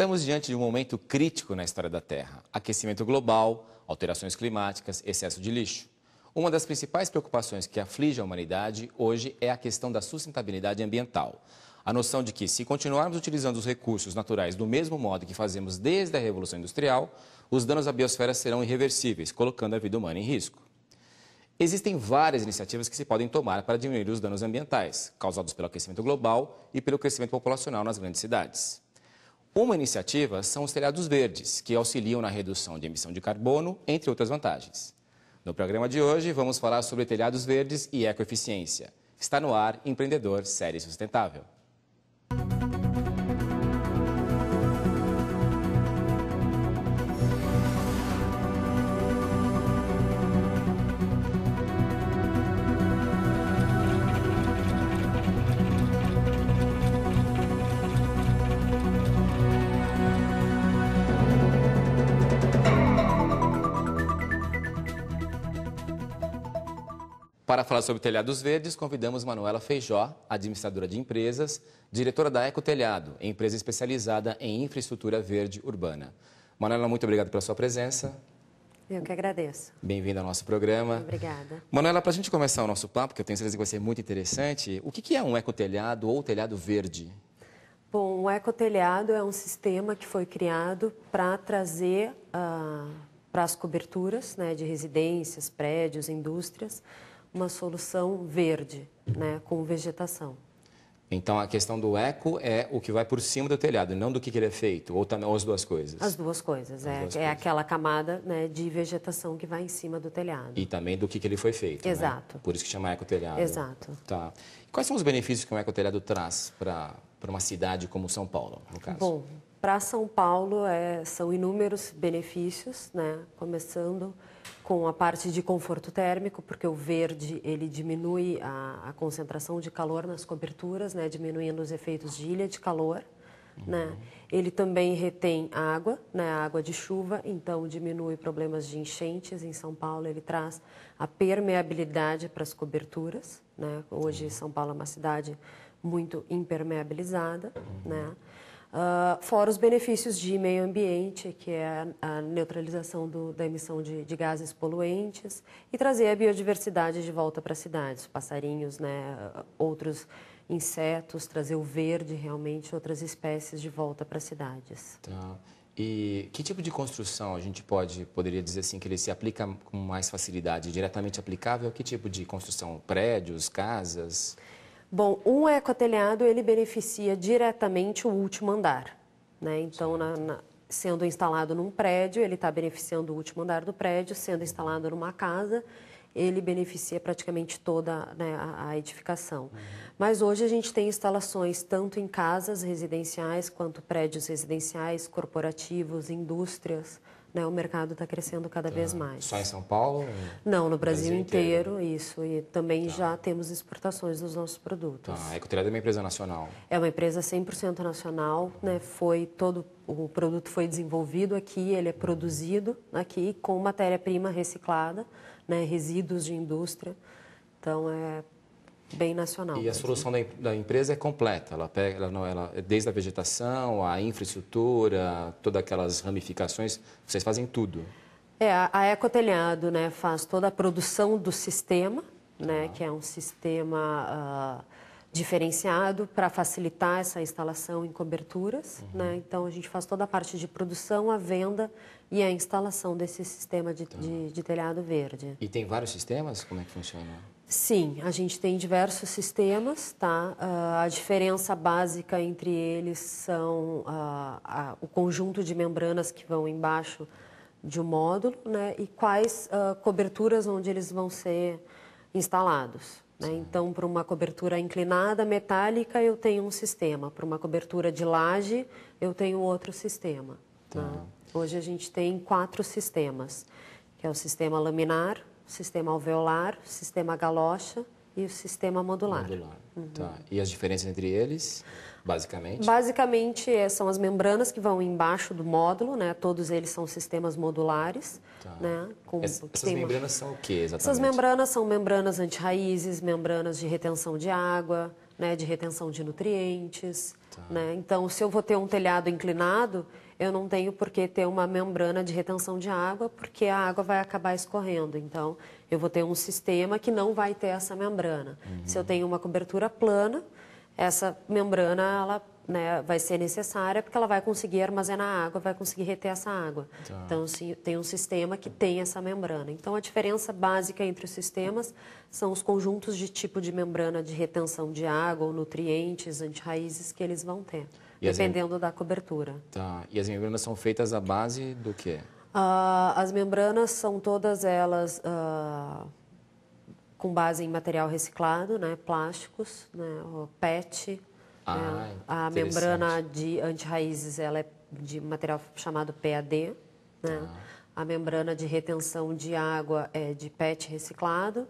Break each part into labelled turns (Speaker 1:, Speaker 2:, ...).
Speaker 1: Estamos diante de um momento crítico na história da Terra. Aquecimento global, alterações climáticas, excesso de lixo. Uma das principais preocupações que aflige a humanidade hoje é a questão da sustentabilidade ambiental. A noção de que, se continuarmos utilizando os recursos naturais do mesmo modo que fazemos desde a Revolução Industrial, os danos à biosfera serão irreversíveis, colocando a vida humana em risco. Existem várias iniciativas que se podem tomar para diminuir os danos ambientais, causados pelo aquecimento global e pelo crescimento populacional nas grandes cidades. Uma iniciativa são os telhados verdes, que auxiliam na redução de emissão de carbono, entre outras vantagens. No programa de hoje, vamos falar sobre telhados verdes e ecoeficiência. Está no ar Empreendedor Série Sustentável. Para falar sobre telhados verdes, convidamos Manuela Feijó, administradora de empresas, diretora da Ecotelhado, empresa especializada em infraestrutura verde urbana. Manuela, muito obrigado pela sua presença.
Speaker 2: Eu que agradeço.
Speaker 1: Bem-vinda ao nosso programa.
Speaker 2: Obrigada.
Speaker 1: Manuela, para a gente começar o nosso papo, que eu tenho certeza que vai ser muito interessante, o que é um ecotelhado ou telhado verde?
Speaker 2: Bom, o ecotelhado é um sistema que foi criado para trazer para as coberturas, né, de residências, prédios, indústrias, uma solução verde, né, com vegetação.
Speaker 1: Então, a questão do eco é o que vai por cima do telhado, não do que ele é feito, ou as duas coisas?
Speaker 2: As duas coisas. Aquela camada, né, de vegetação que vai em cima do telhado.
Speaker 1: E também do que ele foi feito,
Speaker 2: exato.
Speaker 1: Né? Por isso que chama ecotelhado.
Speaker 2: Exato.
Speaker 1: Tá. E quais são os benefícios que um ecotelhado traz para uma cidade como São Paulo, no caso?
Speaker 2: Bom, para São Paulo são inúmeros benefícios, né, começando com a parte de conforto térmico, porque o verde ele diminui a concentração de calor nas coberturas, né, diminuindo os efeitos de ilha de calor. Né? Ele também retém água, né, água de chuva, então diminui problemas de enchentes. Em São Paulo ele traz a permeabilidade para as coberturas. Né? Hoje São Paulo é uma cidade muito impermeabilizada, né? Fora os benefícios de meio ambiente, que é a neutralização da emissão de gases poluentes e trazer a biodiversidade de volta para as cidades, passarinhos, né, outros insetos, trazer o verde realmente, outras espécies de volta para as cidades.
Speaker 1: Tá. E que tipo de construção a gente poderia dizer assim que ele se aplica com mais facilidade, diretamente aplicável? Que tipo de construção? Prédios, casas?
Speaker 2: Bom, um ecotelhado ele beneficia diretamente o último andar, né? Então, sendo instalado num prédio, ele está beneficiando o último andar do prédio, sendo instalado numa casa, ele beneficia praticamente toda, né, a edificação. Mas hoje a gente tem instalações tanto em casas residenciais quanto prédios residenciais, corporativos, indústrias. Né, o mercado está crescendo cada vez mais.
Speaker 1: Só em São Paulo?
Speaker 2: Não, no Brasil inteiro, isso. E também já temos exportações dos nossos produtos.
Speaker 1: A Ecotelhado é uma empresa nacional?
Speaker 2: É uma empresa 100% nacional. Né, o produto foi desenvolvido aqui, ele é produzido aqui com matéria-prima reciclada, né, resíduos de indústria. Então, é bem nacional.
Speaker 1: E a solução da empresa é completa, ela desde a vegetação, a infraestrutura, todas aquelas ramificações, vocês fazem tudo?
Speaker 2: A Ecotelhado, né, faz toda a produção do sistema, né, que é um sistema diferenciado para facilitar essa instalação em coberturas. Né? Então, a gente faz toda a parte de produção, a venda e a instalação desse sistema de telhado verde.
Speaker 1: E tem vários sistemas? Como é que funciona?
Speaker 2: Sim, a gente tem diversos sistemas, tá? A diferença básica entre eles são o conjunto de membranas que vão embaixo de um módulo, né? E quais coberturas onde eles vão ser instalados. Né? Então, para uma cobertura inclinada, metálica, eu tenho um sistema. Para uma cobertura de laje, eu tenho outro sistema. Tá. Né? Hoje a gente tem 4 sistemas, que é o sistema laminar, o sistema alveolar, o sistema galocha e o sistema modular.
Speaker 1: Tá. E as diferenças entre eles, basicamente?
Speaker 2: Basicamente, são as membranas que vão embaixo do módulo, né? Todos eles são sistemas modulares.
Speaker 1: Tá.
Speaker 2: Né?
Speaker 1: Essas membranas são o que exatamente?
Speaker 2: Essas membranas são membranas anti-raízes, membranas de retenção de água, né, de retenção de nutrientes. Né? Então, se eu vou ter um telhado inclinado, eu não tenho por que ter uma membrana de retenção de água, porque a água vai acabar escorrendo. Então, eu vou ter um sistema que não vai ter essa membrana. Se eu tenho uma cobertura plana, essa membrana ela, né, vai ser necessária porque ela vai conseguir armazenar água, vai conseguir reter essa água. Então, sim, tem um sistema que tem essa membrana. Então, a diferença básica entre os sistemas são os conjuntos de tipo de membrana de retenção de água ou nutrientes, antirraízes que eles vão ter, dependendo da cobertura.
Speaker 1: Tá. E as membranas são feitas à base do quê?
Speaker 2: As membranas são todas elas com base em material reciclado, né, plásticos, né, o PET. A membrana de antirraízes ela é de material chamado PAD. Né? A membrana de retenção de água é de PET reciclado.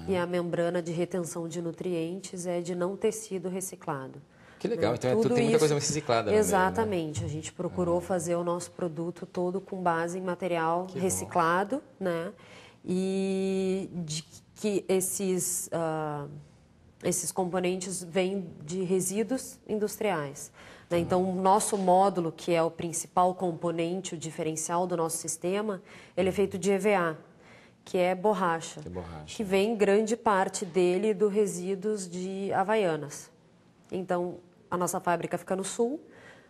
Speaker 2: E a membrana de retenção de nutrientes é de não tecido reciclado.
Speaker 1: Que legal,
Speaker 2: né?
Speaker 1: então tem muita coisa reciclada.
Speaker 2: Exatamente,
Speaker 1: Mesmo, né?
Speaker 2: A gente procurou fazer o nosso produto todo com base em material reciclado, né? E de que esses componentes vêm de resíduos industriais. Né? Então, o nosso módulo, que é o principal componente, o diferencial do nosso sistema, ele é feito de EVA, que é borracha, que vem grande parte dele do resíduos de Havaianas. Então, a nossa fábrica fica no sul,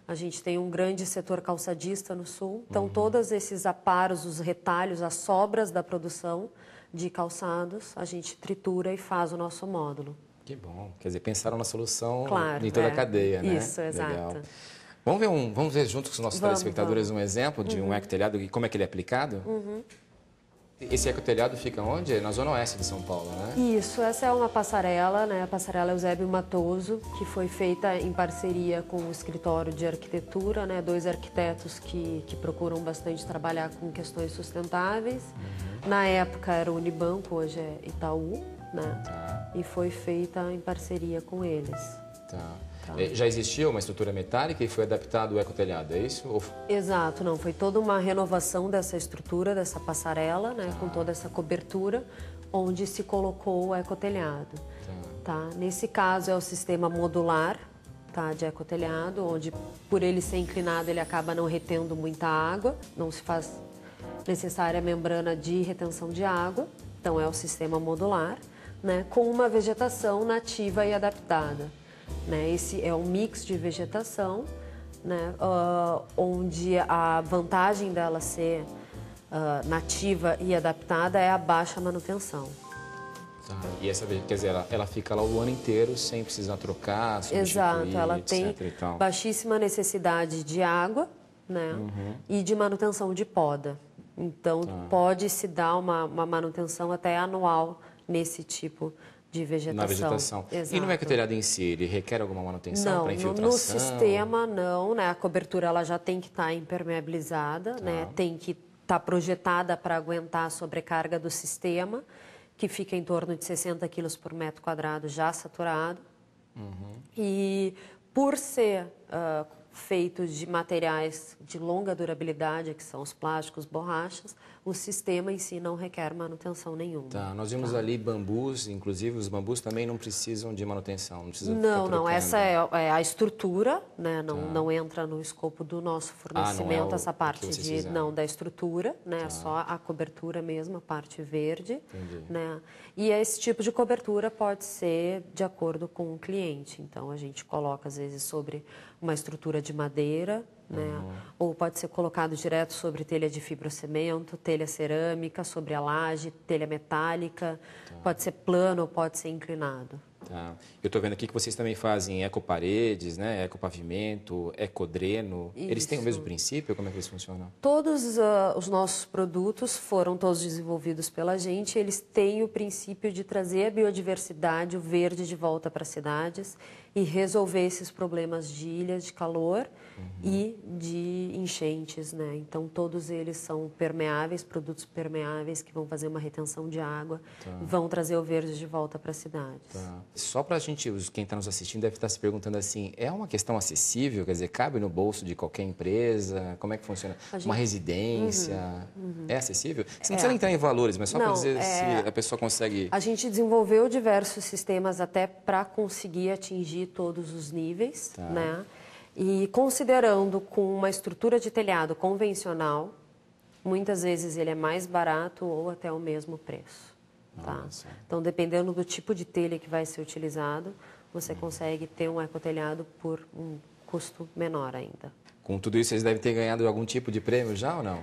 Speaker 2: a gente tem um grande setor calçadista no sul, então todos esses aparos, os retalhos, as sobras da produção de calçados, a gente tritura e faz o nosso módulo.
Speaker 1: Que bom, quer dizer, pensaram na solução
Speaker 2: claro,
Speaker 1: em toda a cadeia, né?
Speaker 2: Isso, exato.
Speaker 1: Legal. Vamos ver junto com os nossos telespectadores um exemplo de um ecotelhado e como é que ele é aplicado? Esse ecotelhado fica onde? Na zona oeste de São Paulo, né?
Speaker 2: Isso, essa é uma passarela, né? A passarela Eusébio Matoso, que foi feita em parceria com o escritório de arquitetura, né? 2 arquitetos que procuram bastante trabalhar com questões sustentáveis. Na época era o Unibanco, hoje é Itaú, né? E foi feita em parceria com eles.
Speaker 1: Já existia uma estrutura metálica e foi adaptado o ecotelhado, é isso?
Speaker 2: Exato, não, foi toda uma renovação dessa estrutura, dessa passarela, né, com toda essa cobertura, onde se colocou o ecotelhado. Nesse caso é o sistema modular, de ecotelhado, onde por ele ser inclinado ele acaba não retendo muita água, não se faz necessária a membrana de retenção de água, então é o sistema modular, né, com uma vegetação nativa e adaptada. Né? Esse é um mix de vegetação, né? Onde a vantagem dela ser nativa e adaptada é a baixa manutenção.
Speaker 1: E essa, quer dizer, ela fica lá o ano inteiro sem precisar trocar, substituir,
Speaker 2: exato, ela tem
Speaker 1: etc.
Speaker 2: baixíssima necessidade de água, né? E de manutenção de poda. Então, pode-se dar uma manutenção até anual nesse tipo de vegetação.
Speaker 1: Na vegetação.
Speaker 2: Exato.
Speaker 1: E no ecotelhado em si, ele requer alguma manutenção para infiltração?
Speaker 2: No sistema não, né? A cobertura ela já tem que estar impermeabilizada, né? Tem que estar projetada para aguentar a sobrecarga do sistema, que fica em torno de 60 quilos por metro quadrado já saturado. E por ser feito de materiais de longa durabilidade, que são os plásticos, borrachas, o sistema em si não requer manutenção nenhuma.
Speaker 1: Nós vimos ali bambus, inclusive os bambus também não precisam de manutenção, não precisa
Speaker 2: Não, essa é a estrutura, né? Não entra no escopo do nosso fornecimento essa parte da estrutura, né? Só a cobertura mesmo, a parte verde, né? E esse tipo de cobertura pode ser de acordo com o cliente, então a gente coloca às vezes sobre uma estrutura de madeira, né? Ou pode ser colocado direto sobre telha de fibrocimento, telha cerâmica, sobre a laje, telha metálica, pode ser plano ou pode ser inclinado.
Speaker 1: Eu estou vendo aqui que vocês também fazem ecoparedes, né? Ecopavimento, ecodreno.
Speaker 2: Isso.
Speaker 1: Eles têm o mesmo princípio? Como é que eles funcionam?
Speaker 2: Todos os nossos produtos foram todos desenvolvidos pela gente. Eles têm o princípio de trazer a biodiversidade, o verde de volta para as cidades. e resolver esses problemas de ilhas de calor e de enchentes, né? Então, todos eles são permeáveis, produtos permeáveis que vão fazer uma retenção de água, vão trazer o verde de volta para as cidades.
Speaker 1: Só para a gente, quem está nos assistindo deve estar se perguntando assim, é uma questão acessível? Quer dizer, cabe no bolso de qualquer empresa? Como é que funciona? Uma residência? É acessível? Você não precisa entrar em valores, mas só para dizer se a pessoa consegue...
Speaker 2: A gente desenvolveu diversos sistemas até para conseguir atingir todos os níveis, né? E considerando com uma estrutura de telhado convencional, muitas vezes ele é mais barato ou até o mesmo preço. Tá? Então, dependendo do tipo de telha que vai ser utilizado, você consegue ter um ecotelhado por um custo menor ainda.
Speaker 1: Com tudo isso, vocês devem ter ganhado algum tipo de prêmio já ou não?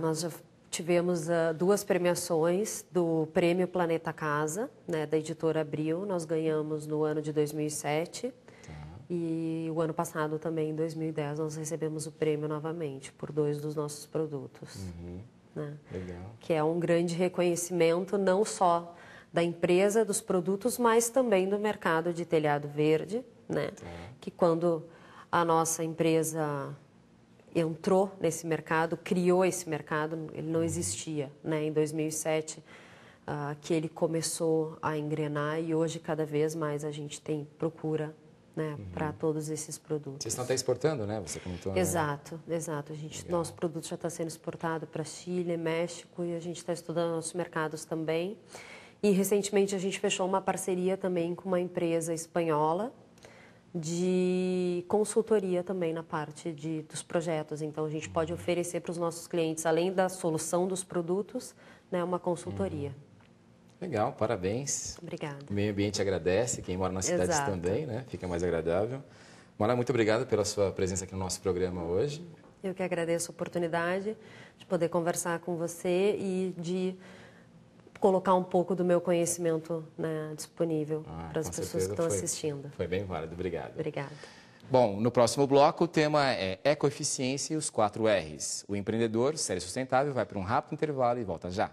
Speaker 2: Nós já tivemos 2 premiações do Prêmio Planeta Casa, né, da editora Abril. Nós ganhamos no ano de 2007. E o ano passado também, em 2010, nós recebemos o prêmio novamente por 2 dos nossos produtos. Né?
Speaker 1: Legal.
Speaker 2: Que é um grande reconhecimento não só da empresa, dos produtos, mas também do mercado de telhado verde, né? Que quando a nossa empresa entrou nesse mercado, criou esse mercado, ele não existia, né? Em 2007, que ele começou a engrenar e hoje cada vez mais a gente tem procura, né, para todos esses produtos.
Speaker 1: Vocês estão até exportando, né? Você comentou.
Speaker 2: Exato, né? Exato. Nosso produto já está sendo exportado para Chile, México e a gente está estudando nossos mercados também. E recentemente a gente fechou uma parceria também com uma empresa espanhola de consultoria também na parte dos projetos. Então a gente pode oferecer para os nossos clientes, além da solução dos produtos, né, uma consultoria.
Speaker 1: Legal, parabéns.
Speaker 2: Obrigada.
Speaker 1: O meio ambiente agradece, quem mora nas cidades também, né? Fica mais agradável. Mara, muito obrigado pela sua presença aqui no nosso programa hoje.
Speaker 2: Eu que agradeço a oportunidade de poder conversar com você e de colocar um pouco do meu conhecimento, né, disponível para as pessoas que estão assistindo.
Speaker 1: Foi bem válido, obrigado.
Speaker 2: Obrigada.
Speaker 1: Bom, no próximo bloco o tema é ecoeficiência e os 4 R's. O empreendedor, série sustentável, vai para um rápido intervalo e volta já.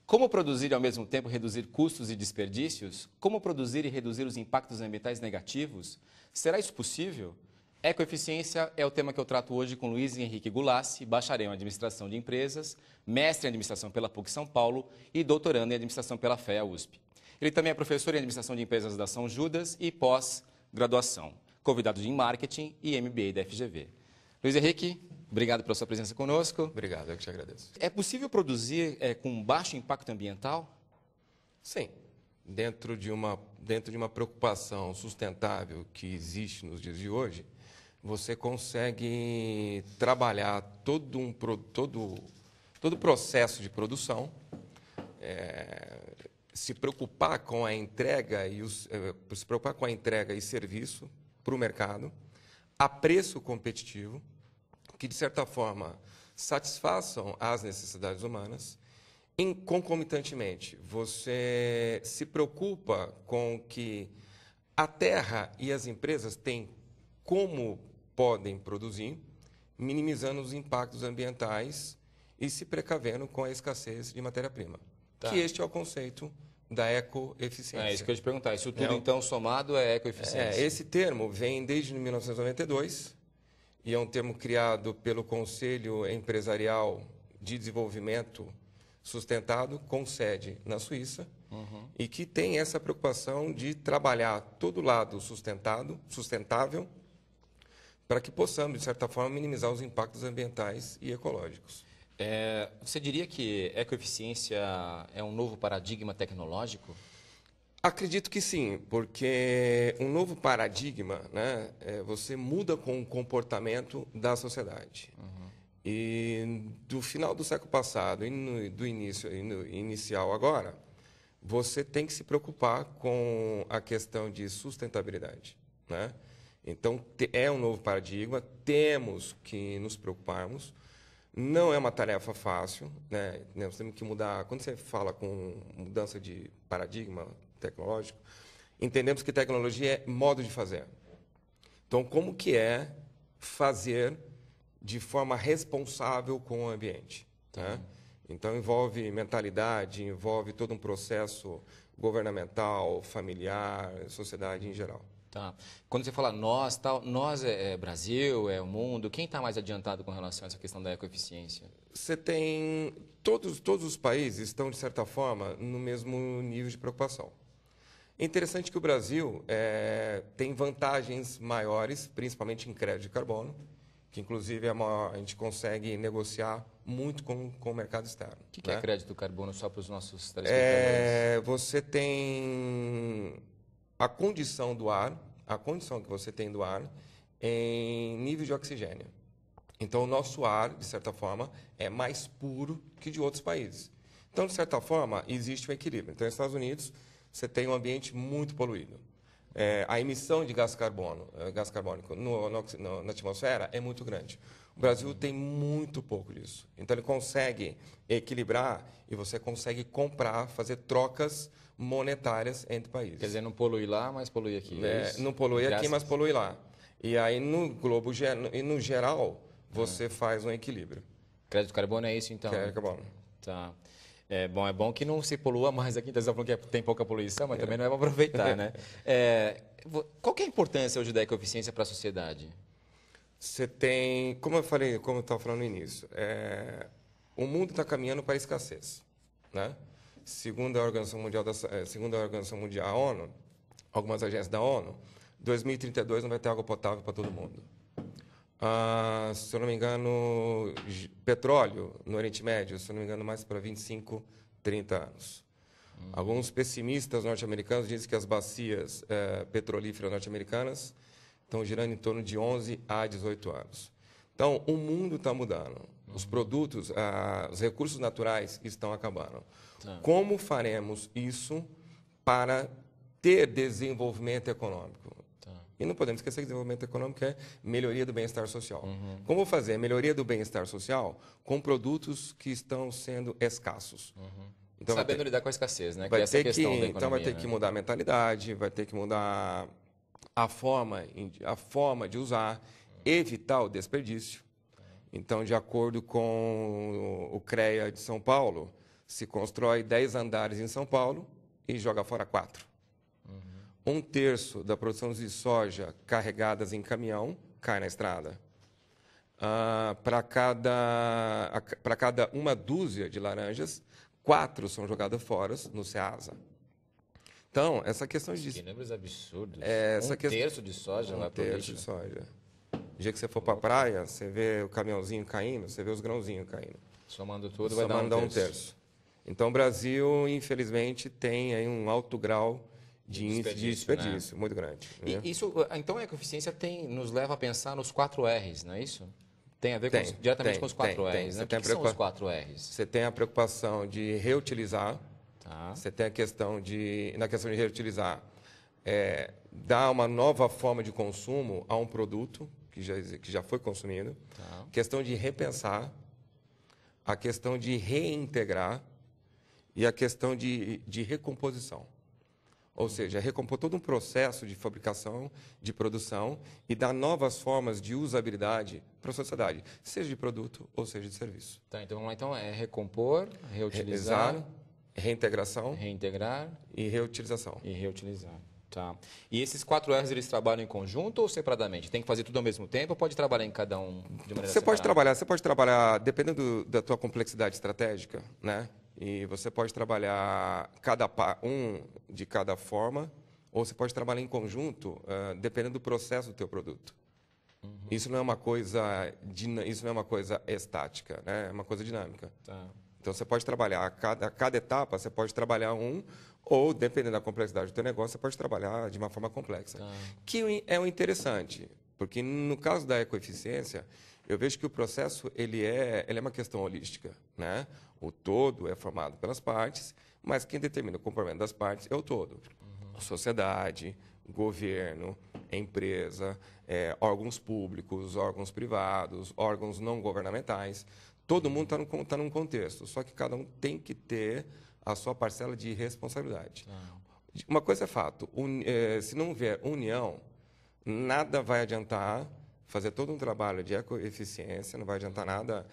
Speaker 1: Como produzir e ao mesmo tempo reduzir custos e desperdícios? Como produzir e reduzir os impactos ambientais negativos? Será isso possível? Ecoeficiência é o tema que eu trato hoje com Luiz Henrique Gulassi, bacharel em Administração de Empresas, mestre em Administração pela PUC São Paulo e doutorando em Administração pela FEA USP. Ele também é professor em Administração de Empresas da São Judas e pós-graduação, convidado em Marketing e MBA da FGV. Luiz Henrique, obrigado pela sua presença conosco.
Speaker 3: Obrigado, eu que te agradeço.
Speaker 1: É possível produzir com baixo impacto ambiental?
Speaker 3: Sim. Dentro de uma preocupação sustentável que existe nos dias de hoje, você consegue trabalhar todo o processo de produção, se preocupar com a entrega e serviço para o mercado, a preço competitivo, que, de certa forma, satisfaçam as necessidades humanas. Concomitantemente, você se preocupa com que a terra e as empresas têm como podem produzir, minimizando os impactos ambientais e se precavendo com a escassez de matéria-prima. Que este é o conceito da ecoeficiência.
Speaker 1: É isso que eu ia te perguntar. Isso tudo, então, somado é ecoeficiência?
Speaker 3: Esse termo vem desde 1992 e é um termo criado pelo Conselho Empresarial de Desenvolvimento Sustentado, com sede na Suíça, e que tem essa preocupação de trabalhar todo o lado sustentável, para que possamos, de certa forma, minimizar os impactos ambientais e ecológicos.
Speaker 1: Você diria que ecoeficiência é um novo paradigma tecnológico?
Speaker 3: Acredito que sim, porque um novo paradigma, né, você muda com o comportamento da sociedade. E do final do século passado e do inicial agora, você tem que se preocupar com a questão de sustentabilidade, né? Então, é um novo paradigma, temos que nos preocuparmos. Não é uma tarefa fácil, né? Nós temos que mudar. Quando você fala com mudança de paradigma tecnológico, entendemos que tecnologia é modo de fazer. Então, como que é fazer de forma responsável com o ambiente, né? Então, envolve mentalidade, envolve todo um processo governamental, familiar, sociedade em geral.
Speaker 1: Tá. Quando você fala nós, tal, nós é Brasil, é o mundo, quem está mais adiantado com relação a essa questão da ecoeficiência?
Speaker 3: Você tem... Todos os países estão, de certa forma, no mesmo nível de preocupação. É interessante que o Brasil tem vantagens maiores, principalmente em crédito de carbono, que, inclusive, a gente consegue negociar muito com o mercado externo.
Speaker 1: O que é crédito de carbono, só para os nossos telespectadores?
Speaker 3: Você tem a condição do ar, a condição que você tem do ar em nível de oxigênio. Então, o nosso ar, de certa forma, é mais puro que de outros países. Então, de certa forma, existe um equilíbrio. Então, nos Estados Unidos, você tem um ambiente muito poluído. A emissão de gás carbônico na atmosfera é muito grande. O Brasil tem muito pouco disso. Então, ele consegue equilibrar e você consegue comprar, fazer trocas monetárias entre países.
Speaker 1: Quer dizer, não polui lá, mas polui aqui.
Speaker 3: Não polui aqui, mas polui lá. E aí, no geral, você faz um equilíbrio.
Speaker 1: Crédito de carbono é isso, então?
Speaker 3: Crédito de carbono.
Speaker 1: Tá. É bom que não se polua mais aqui, então você está falando que tem pouca poluição, mas também não é para aproveitar, né? Qual que é a importância hoje da ecoeficiência para a sociedade?
Speaker 3: Você tem, como eu estava falando no início, o mundo está caminhando para a escassez, né? Segundo a Organização Mundial, a ONU, algumas agências da ONU, 2032 não vai ter água potável para todo mundo. Se eu não me engano, petróleo no Oriente Médio, se eu não me engano, mais para 25, 30 anos. Alguns pessimistas norte-americanos dizem que as bacias petrolíferas norte-americanas estão girando em torno de 11 a 18 anos. Então, o mundo está mudando. Os produtos, os recursos naturais estão acabando. Como faremos isso para ter desenvolvimento econômico? E não podemos esquecer que desenvolvimento econômico é melhoria do bem-estar social. Como fazer melhoria do bem-estar social com produtos que estão sendo escassos?
Speaker 1: Então, sabendo lidar com a escassez, né?
Speaker 3: Então vai ter que mudar a mentalidade, vai ter que mudar a forma de usar, evitar o desperdício. Então, de acordo com o CREA de São Paulo, se constrói 10 andares em São Paulo e joga fora 4. 1/3 da produção de soja carregadas em caminhão cai na estrada. Para cada uma dúzia de laranjas, 4 são jogadas fora no Ceasa. Então, essa questão de...
Speaker 1: Que números absurdos.
Speaker 3: 1/3
Speaker 1: de soja lá para o lixo.
Speaker 3: 1/3 de soja. No dia que você for para a praia, você vê o caminhãozinho caindo, você vê os grãozinhos caindo.
Speaker 1: Somando tudo, vai dar
Speaker 3: 1/3. Então, o Brasil, infelizmente, tem aí um alto grau de desperdício, né? Muito grande.
Speaker 1: Né? Então, a ecoeficiência nos leva a pensar nos 4 R's, não é isso? Tem a ver diretamente com os 4 R's, né? O que são os 4 R's?
Speaker 3: Você tem a preocupação de reutilizar.
Speaker 1: Tá.
Speaker 3: Você tem na questão de reutilizar, dar uma nova forma de consumo a um produto que já foi consumido.
Speaker 1: Tá.
Speaker 3: Questão de repensar, a questão de reintegrar e a questão de recomposição. Ou seja, recompor todo um processo de fabricação, de produção e dar novas formas de usabilidade para a sociedade, seja de produto ou seja de serviço.
Speaker 1: Tá, então vamos lá. Então é recompor, reutilizar,
Speaker 3: reintegração,
Speaker 1: reintegrar
Speaker 3: e reutilização.
Speaker 1: E reutilizar. Tá. E esses 4 R's, eles trabalham em conjunto ou separadamente? Tem que fazer tudo ao mesmo tempo ou pode trabalhar em cada um de maneira separada?
Speaker 3: Você pode trabalhar, dependendo da tua complexidade estratégica, né? E você pode trabalhar um de cada forma, ou você pode trabalhar em conjunto, dependendo do processo do teu produto. Isso não é uma coisa estática, né? É uma coisa dinâmica.
Speaker 1: Tá.
Speaker 3: Então, você pode trabalhar a cada etapa, você pode trabalhar ou, dependendo da complexidade do teu negócio, você pode trabalhar de uma forma complexa.
Speaker 1: Tá.
Speaker 3: Que é o interessante, porque no caso da ecoeficiência, Eu vejo que o processo ele é uma questão holística, né? O todo é formado pelas partes, mas quem determina o comportamento das partes é o todo. Sociedade, governo, empresa, órgãos públicos, órgãos privados, órgãos não governamentais. Todo mundo está num contexto, só que cada um tem que ter a sua parcela de responsabilidade. Uma coisa é fato, se não houver união, nada vai adiantar fazer todo um trabalho de ecoeficiência, não vai adiantar nada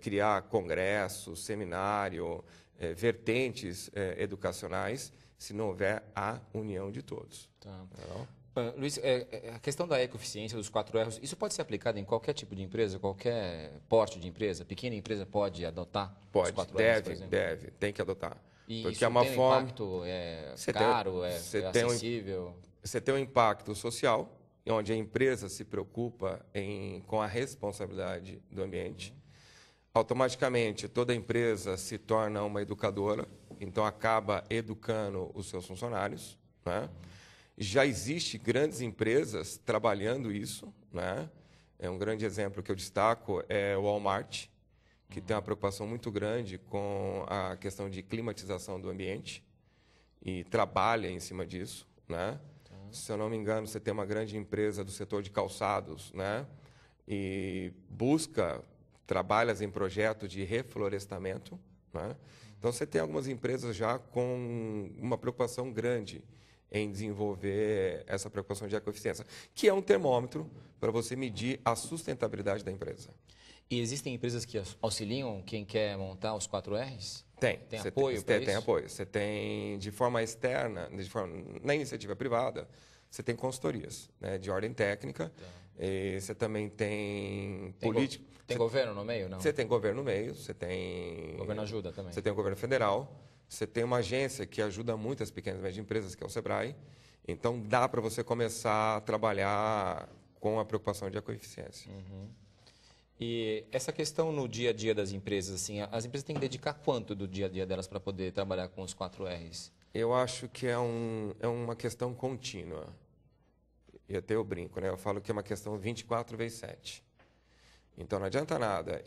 Speaker 3: criar congresso, seminário, vertentes educacionais, se não houver a união de todos.
Speaker 1: Tá. Luiz, a questão da ecoeficiência dos 4 R's, isso pode ser aplicado em qualquer tipo de empresa, qualquer porte de empresa? Pequena empresa pode adotar os 4 R's, por exemplo?
Speaker 3: Deve, tem que adotar.
Speaker 1: E
Speaker 3: porque
Speaker 1: isso
Speaker 3: é uma
Speaker 1: tem
Speaker 3: forma...
Speaker 1: impacto, caro, é acessível?
Speaker 3: Você tem um impacto social, onde a empresa se preocupa com a responsabilidade do ambiente. Automaticamente, toda empresa se torna uma educadora, então acaba educando os seus funcionários, né? Já existem grandes empresas trabalhando isso, né? Um grande exemplo que eu destaco é o Walmart, que tem uma preocupação muito grande com a questão de climatização do ambiente e trabalha em cima disso, né? Se eu não me engano, você tem uma grande empresa do setor de calçados, né? E trabalha em projetos de reflorestamento, né? Então, você tem algumas empresas já com uma preocupação grande em desenvolver essa preocupação de ecoeficiência, que é um termômetro para você medir a sustentabilidade da empresa.
Speaker 1: E existem empresas que auxiliam quem quer montar os 4 R's?
Speaker 3: Tem
Speaker 1: apoio para isso?
Speaker 3: Tem apoio. Você tem, de forma externa, na iniciativa privada, você tem consultorias, né, de ordem técnica. E você também tem político.
Speaker 1: Tem governo no meio, não?
Speaker 3: Você tem governo no meio, você tem...
Speaker 1: O governo ajuda também.
Speaker 3: Você tem o governo federal, você tem uma agência que ajuda muito as pequenas e médias empresas, que é o SEBRAE. Então, dá para você começar a trabalhar com a preocupação de ecoeficiência.
Speaker 1: E essa questão no dia a dia das empresas, assim, as empresas têm que dedicar quanto do dia a dia delas para poder trabalhar com os 4 R's?
Speaker 3: Eu acho que é uma questão contínua. E até eu brinco, né? Eu falo que é uma questão 24/7. Então, não adianta nada,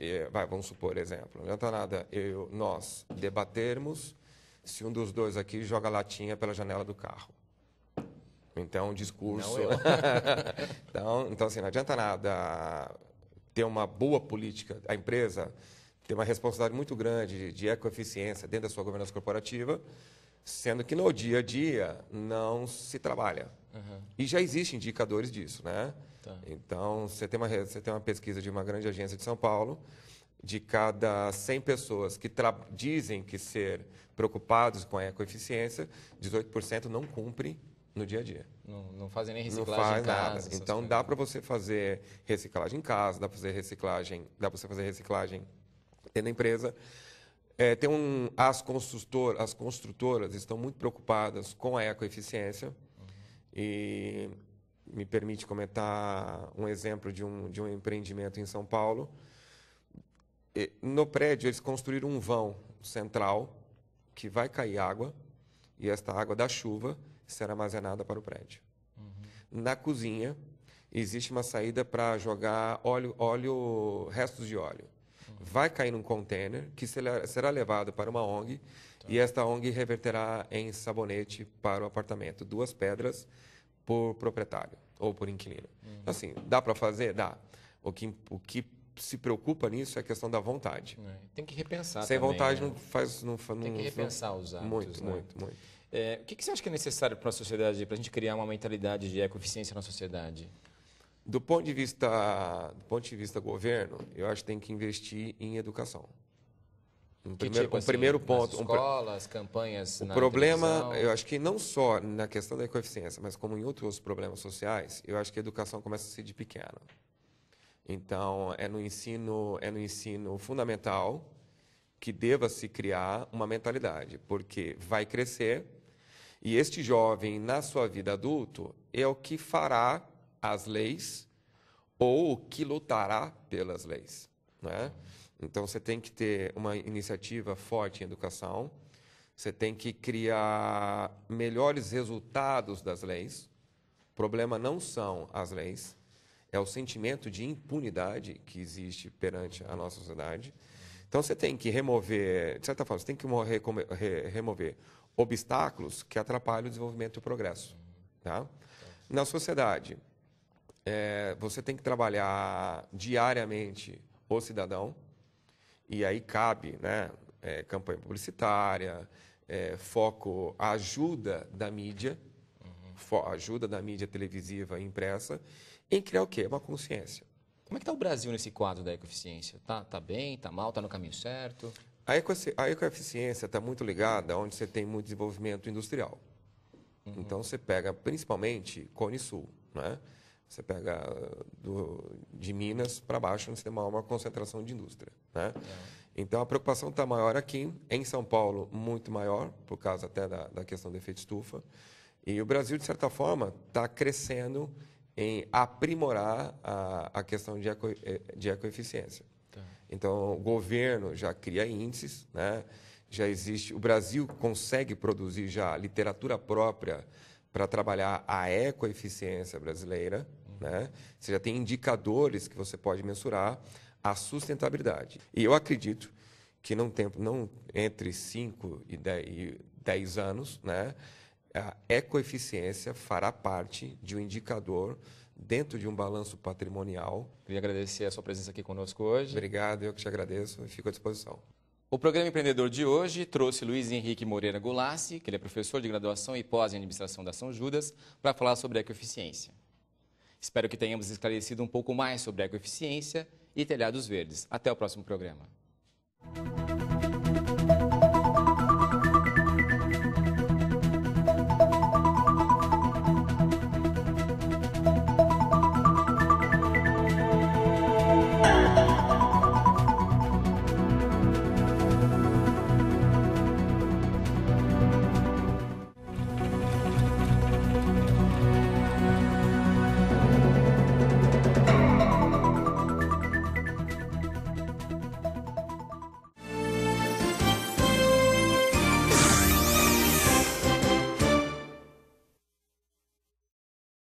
Speaker 3: vamos supor, exemplo, não adianta nada nós debatermos se um dos dois aqui joga latinha pela janela do carro. Então, um discurso...
Speaker 1: Não eu.
Speaker 3: então, assim, não adianta nada ter uma boa política, a empresa tem uma responsabilidade muito grande de ecoeficiência dentro da sua governança corporativa, sendo que no dia a dia não se trabalha. E já existem indicadores disso, né?
Speaker 1: Tá.
Speaker 3: Então, você tem uma pesquisa de uma grande agência de São Paulo, de cada 100 pessoas que dizem que ser preocupados com a ecoeficiência, 18% não cumprem no dia a dia.
Speaker 1: Não fazem nem reciclagem
Speaker 3: não faz
Speaker 1: em casa.
Speaker 3: nada. Então, dá para você fazer reciclagem em casa, dá para você fazer reciclagem dentro da empresa. As construtoras estão muito preocupadas com a ecoeficiência. E me permite comentar um exemplo de um empreendimento em São Paulo. No prédio, eles construíram um vão central que vai cair água, e esta água da chuva será armazenada para o prédio. Na cozinha, existe uma saída para jogar restos de óleo. Vai cair num container que será levado para uma ONG, e esta ONG reverterá em sabonete para o apartamento. 2 pedras por proprietário ou por inquilino. Assim, dá para fazer? Dá. O que se preocupa nisso é a questão da vontade.
Speaker 1: Tem que repensar
Speaker 3: Sem
Speaker 1: também,
Speaker 3: vontade
Speaker 1: né?
Speaker 3: não faz...
Speaker 1: Tem que repensar os hábitos.
Speaker 3: Muito,
Speaker 1: né?
Speaker 3: muito.
Speaker 1: O que você acha que é necessário para a sociedade, para a gente criar uma mentalidade de ecoeficiência na sociedade?
Speaker 3: Do ponto de vista governo, eu acho que tem que investir em educação. Primeiro ponto.
Speaker 1: Nas escolas, campanhas
Speaker 3: O
Speaker 1: na
Speaker 3: problema,
Speaker 1: televisão?
Speaker 3: eu acho que não só na questão da ecoeficiência, mas como em outros problemas sociais, eu acho que a educação começa a ser de pequena. Então, é no ensino fundamental que deva se criar uma mentalidade, porque vai crescer e este jovem, na sua vida adulto, é o que fará as leis ou o que lutará pelas leis, né? Então, você tem que ter uma iniciativa forte em educação, você tem que criar melhores resultados das leis. O problema não são as leis, é o sentimento de impunidade que existe perante a nossa sociedade. Então, você tem que remover, de certa forma, você tem que remover obstáculos que atrapalham o desenvolvimento e o progresso. Tá? Na sociedade, você tem que trabalhar diariamente o cidadão, e aí cabe, né, campanha publicitária, foco, ajuda da mídia, ajuda da mídia televisiva e impressa, em criar o quê? Uma consciência.
Speaker 1: Como é que está o Brasil nesse quadro da ecoeficiência? Tá bem, tá mal, tá no caminho certo?
Speaker 3: A ecoeficiência está muito ligada onde você tem muito desenvolvimento industrial. Então, você pega principalmente Cone Sul, né? Você pega de Minas para baixo, onde você tem uma concentração de indústria, né? Então, a preocupação está maior aqui, em São Paulo, muito maior, por causa até da questão do efeito estufa. E o Brasil, de certa forma, está crescendo em aprimorar a questão de ecoeficiência. Tá. Então, o governo já cria índices, né? Já existe, o Brasil consegue produzir já literatura própria para trabalhar a ecoeficiência brasileira, né? Você já tem indicadores que você pode mensurar a sustentabilidade. E eu acredito que não entre 5 e 10 anos, né, a ecoeficiência fará parte de um indicador dentro de um balanço patrimonial.
Speaker 1: Queria agradecer a sua presença aqui conosco hoje.
Speaker 3: Obrigado, eu que te agradeço e fico à disposição.
Speaker 1: O programa Empreendedor de hoje trouxe Luiz Henrique Moreira Gulassi, que ele é professor de graduação e pós em administração da São Judas, para falar sobre ecoeficiência. Espero que tenhamos esclarecido um pouco mais sobre a ecoeficiência e telhados verdes. Até o próximo programa.